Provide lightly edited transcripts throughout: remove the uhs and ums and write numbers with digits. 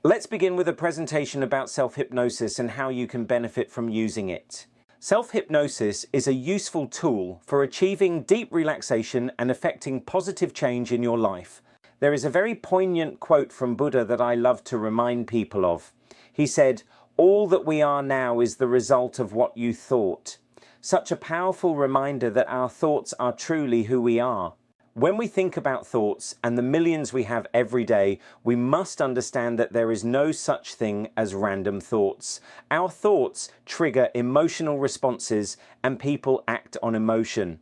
Let's begin with a presentation about self-hypnosis and how you can benefit from using it. Self-hypnosis is a useful tool for achieving deep relaxation and effecting positive change in your life. There is a very poignant quote from Buddha that I love to remind people of. He said, "All that we are now is the result of what you thought." Such a powerful reminder that our thoughts are truly who we are. When we think about thoughts and the millions we have every day, we must understand that there is no such thing as random thoughts. Our thoughts trigger emotional responses and people act on emotion.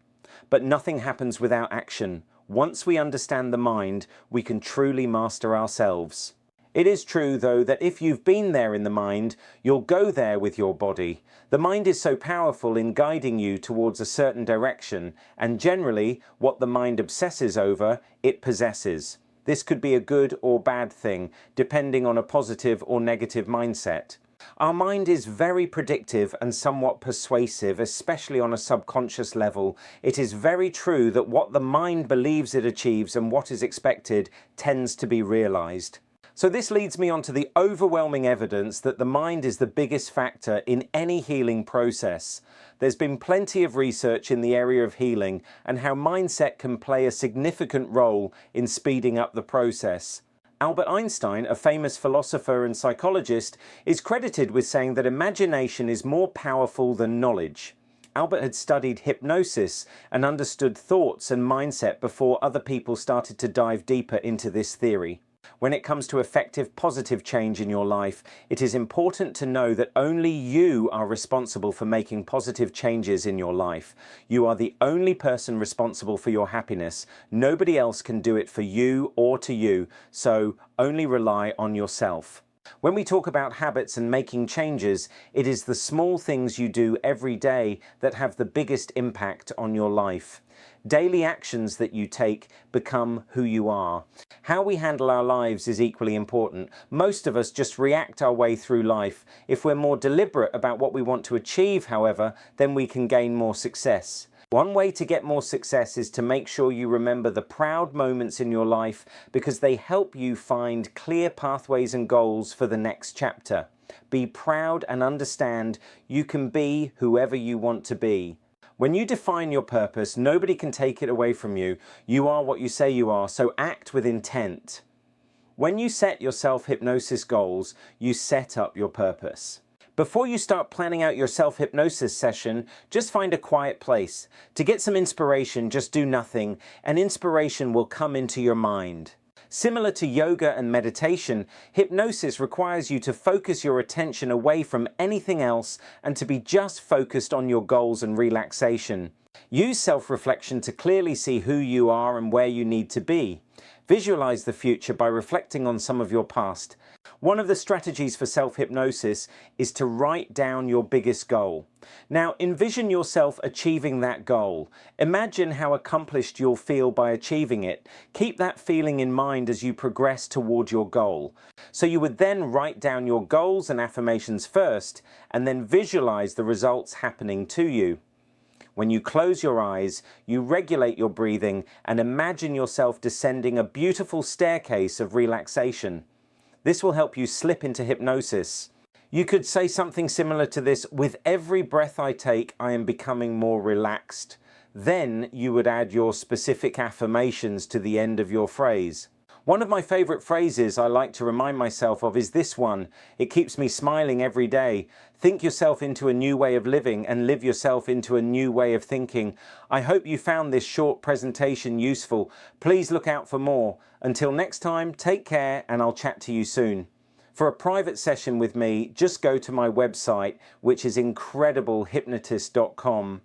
But nothing happens without action. Once we understand the mind, we can truly master ourselves. It is true, though, that if you've been there in the mind, you'll go there with your body. The mind is so powerful in guiding you towards a certain direction, and generally, what the mind obsesses over, it possesses. This could be a good or bad thing, depending on a positive or negative mindset. Our mind is very predictive and somewhat persuasive, especially on a subconscious level. It is very true that what the mind believes it achieves and what is expected tends to be realized. So this leads me on to the overwhelming evidence that the mind is the biggest factor in any healing process. There's been plenty of research in the area of healing and how mindset can play a significant role in speeding up the process. Albert Einstein, a famous philosopher and psychologist, is credited with saying that imagination is more powerful than knowledge. Albert had studied hypnosis and understood thoughts and mindset before other people started to dive deeper into this theory. When it comes to effective positive change in your life, it is important to know that only you are responsible for making positive changes in your life. You are the only person responsible for your happiness. Nobody else can do it for you or to you, so only rely on yourself. When we talk about habits and making changes, it is the small things you do every day that have the biggest impact on your life. Daily actions that you take become who you are. How we handle our lives is equally important. Most of us just react our way through life. If we're more deliberate about what we want to achieve, however, then we can gain more success. One way to get more success is to make sure you remember the proud moments in your life because they help you find clear pathways and goals for the next chapter. Be proud and understand you can be whoever you want to be. When you define your purpose, nobody can take it away from you. You are what you say you are, so act with intent. When you set your self-hypnosis goals, you set up your purpose. Before you start planning out your self-hypnosis session, just find a quiet place. To get some inspiration, just do nothing, and inspiration will come into your mind. Similar to yoga and meditation, hypnosis requires you to focus your attention away from anything else and to be just focused on your goals and relaxation. Use self-reflection to clearly see who you are and where you need to be. Visualize the future by reflecting on some of your past. One of the strategies for self-hypnosis is to write down your biggest goal. Now, envision yourself achieving that goal. Imagine how accomplished you'll feel by achieving it. Keep that feeling in mind as you progress toward your goal. So you would then write down your goals and affirmations first, and then visualize the results happening to you. When you close your eyes, you regulate your breathing and imagine yourself descending a beautiful staircase of relaxation. This will help you slip into hypnosis. You could say something similar to this: with every breath I take, I am becoming more relaxed. Then you would add your specific affirmations to the end of your phrase. One of my favorite phrases I like to remind myself of is this one. It keeps me smiling every day. Think yourself into a new way of living and live yourself into a new way of thinking. I hope you found this short presentation useful. Please look out for more. Until next time, take care and I'll chat to you soon. For a private session with me, just go to my website, which is incrediblehypnotist.com.